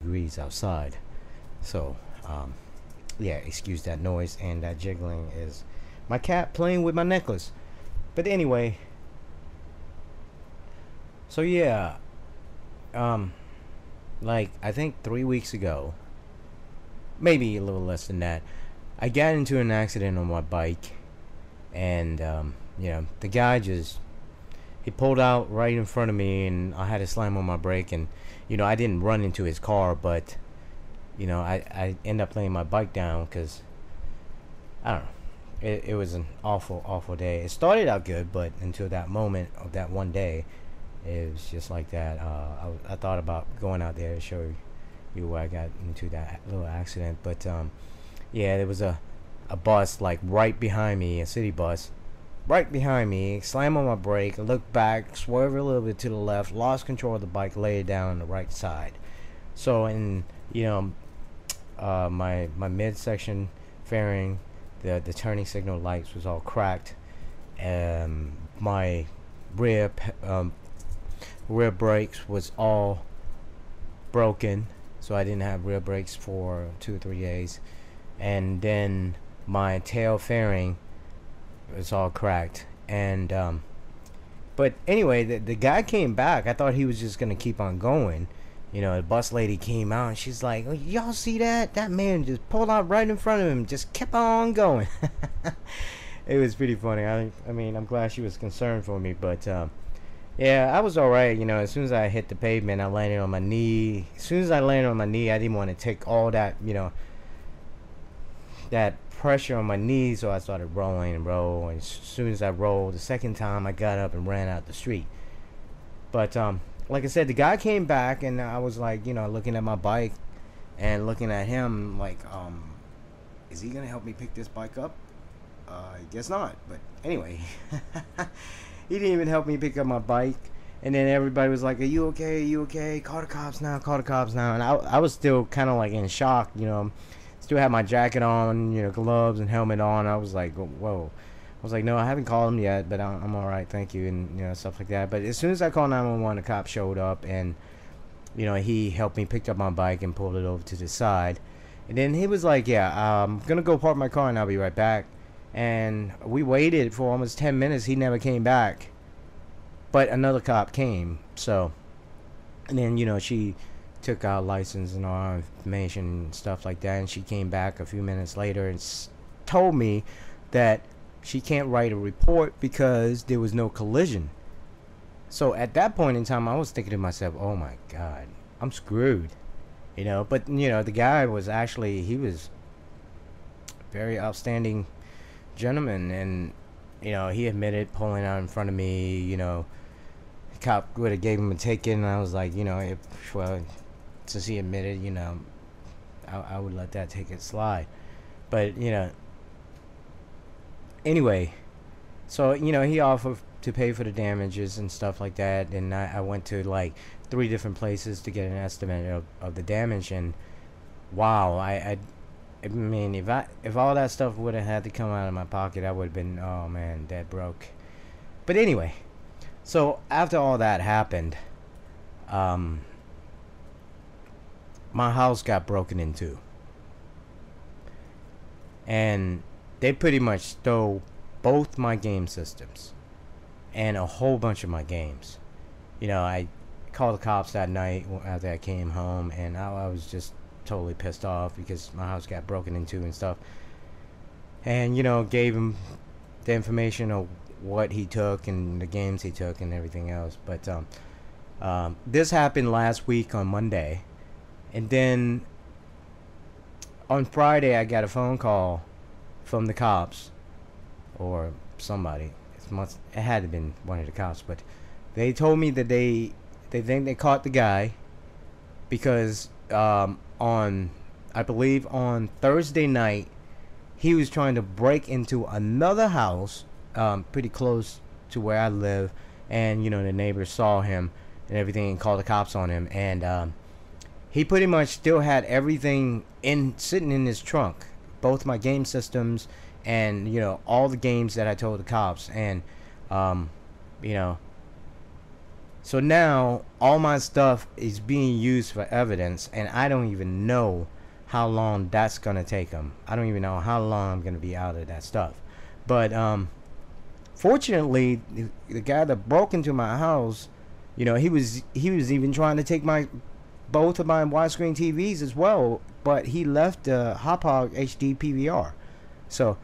degrees outside. So, yeah, excuse that noise, and that jiggling is my cat playing with my necklace. But anyway, so yeah, um, like I think 3 weeks ago, maybe a little less than that, I got into an accident on my bike, and the guy just he pulled out right in front of me, and I had to slam on my brake, and I didn't run into his car, but I end up laying my bike down because I don't know. It was an awful day. It started out good, but until that moment of that one day, it was just like that. I thought about going out there to show you where I got into that little accident, but yeah, there was a bus like right behind me, a city bus, right behind me. Slam on my brake, look back, swerve a little bit to the left, lost control of the bike, lay it down on the right side. So, and my midsection fairing, the turning signal lights was all cracked. My rear rear brakes was all broken, so I didn't have rear brakes for 2 or 3 days. And then my tail fairing was all cracked. And but anyway, the guy came back. I thought he was just gonna keep on going. The bus lady came out and she's like, "Oh, y'all see that? That man just pulled out right in front of him, just kept on going." It was pretty funny. I mean, I'm glad she was concerned for me, but yeah, I was all right. As soon as I hit the pavement, I landed on my knee. As soon as I landed on my knee, I didn't want to take all that, that pressure on my knee, so I started rolling and roll. And as soon as I rolled, the second time, I got up and ran out the street. But like I said, the guy came back, and I was like, looking at my bike and looking at him like, is he gonna help me pick this bike up? I guess not. But anyway, he didn't even help me pick up my bike. And then everybody was like, "Are you okay? Are you okay? Call the cops now! Call the cops now!" And I was still kind of like in shock. Still had my jacket on, gloves and helmet on. I was like, "Whoa." I was like, "No, I haven't called him yet, but I'm all right, thank you," and stuff like that. But as soon as I called 911, the cop showed up, and he helped me pick up my bike and pulled it over to the side. And then he was like, "Yeah, I'm gonna go park my car and I'll be right back." And we waited for almost 10 minutes. He never came back, but another cop came. So, and then she took our license and all our information and stuff like that, and she came back a few minutes later and told me that she can't write a report because there was no collision. So at that point in time, I was thinking to myself, "Oh my God, I'm screwed," But the guy was actually, he was a very outstanding gentleman, and he admitted pulling out in front of me. The cop would have gave him a ticket, and I was like, well, since he admitted, I would let that ticket slide. But anyway, so he offered to pay for the damages and stuff like that, and I went to like 3 different places to get an estimate of the damage. And wow, I mean, if all that stuff would have had to come out of my pocket, I would have been, oh man, dead broke. But anyway, so after all that happened, um, my house got broken into, and they pretty much stole both my game systems and a whole bunch of my games. I called the cops that night after I came home, and I was just totally pissed off because my house got broken into and stuff. And gave him the information of what he took and the games he took and everything else. But this happened last week on Monday, and then on Friday I got a phone call from the cops or somebody. It had to have been one of the cops, but they told me that they think they caught the guy because on, I believe, on Thursday night, he was trying to break into another house pretty close to where I live, and the neighbors saw him and everything and called the cops on him. And he pretty much still had everything sitting in his trunk, both my game systems and all the games that I told the cops. And you know So now all my stuff is being used for evidence, and I don't even know how long that's gonna take them. I don't even know how long I'm gonna be out of that stuff. But fortunately, the guy that broke into my house, you know, he was even trying to take my both of my widescreen TVs as well, but he left the Hauppauge HD PVR. So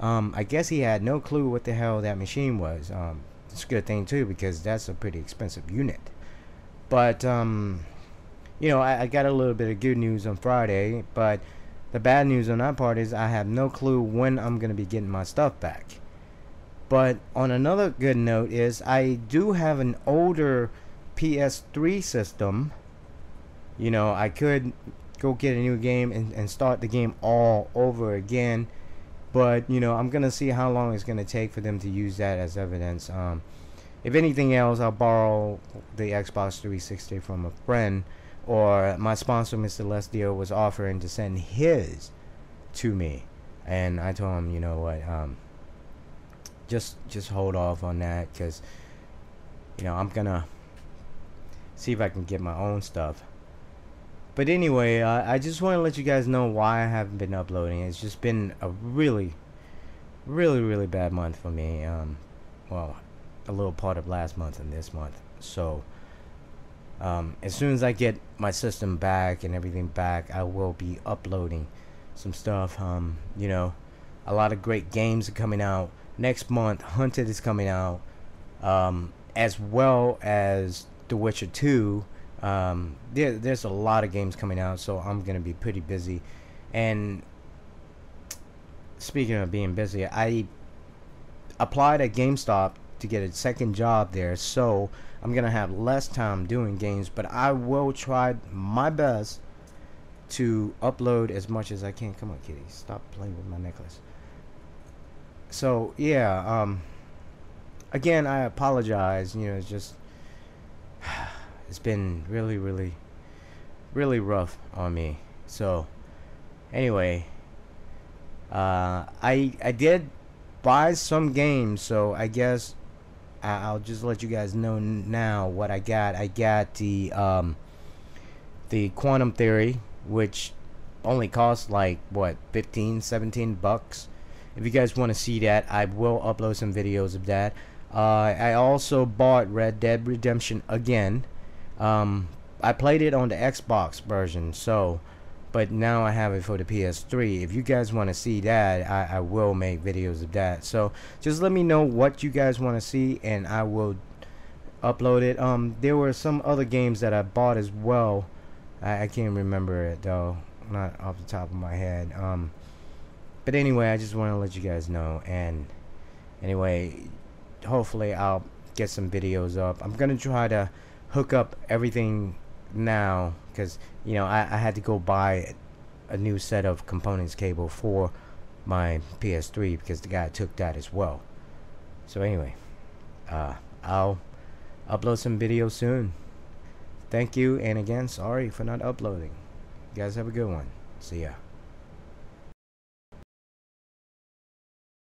I guess he had no clue what the hell that machine was. It's a good thing too, because that's a pretty expensive unit. But you know, I got a little bit of good news on Friday, but the bad news on that part is I have no clue when I'm gonna be getting my stuff back. But on another good note is I do have an older PS3 system. You know, I could go get a new game and start the game all over again. But, you know, I'm going to see how long it's going to take for them to use that as evidence. If anything else, I'll borrow the Xbox 360 from a friend. Or my sponsor, Mr. Lesdio, was offering to send his to me. And I told him, you know what, just hold off on that. Because, you know, I'm going to see if I can get my own stuff. But anyway, I just want to let you guys know why I haven't been uploading. It's just been a really bad month for me. Well, a little part of last month and this month. So, as soon as I get my system back and everything back, I will be uploading some stuff. You know, a lot of great games are coming out. Next month, Hunted is coming out. As well as The Witcher 2. There's a lot of games coming out, so I'm gonna be pretty busy. And speaking of being busy, I applied at GameStop to get a second job there, so I'm gonna have less time doing games, but I will try my best to upload as much as I can. Come on, kitty, stop playing with my necklace. So yeah, again, I apologize. You know, it's just it's been really rough on me. So anyway, I did buy some games, so I guess I'll just let you guys know now what I got. I got the Quantum Theory, which only costs like what, 15-17 bucks. If you guys want to see that, I will upload some videos of that. I also bought Red Dead Redemption again. I played it on the Xbox version, so, but now I have it for the PS3. If you guys want to see that, I will make videos of that. So just let me know what you guys want to see, and I will upload it. There were some other games that I bought as well. I can't remember it though, not off the top of my head. But anyway, I just want to let you guys know. And anyway, hopefully I'll get some videos up. I'm gonna try to hook up everything now, because you know I had to go buy a new set of components cable for my PS3 because the guy took that as well. So anyway, I'll upload some videos soon. Thank you, and again, sorry for not uploading. You guys have a good one. See ya.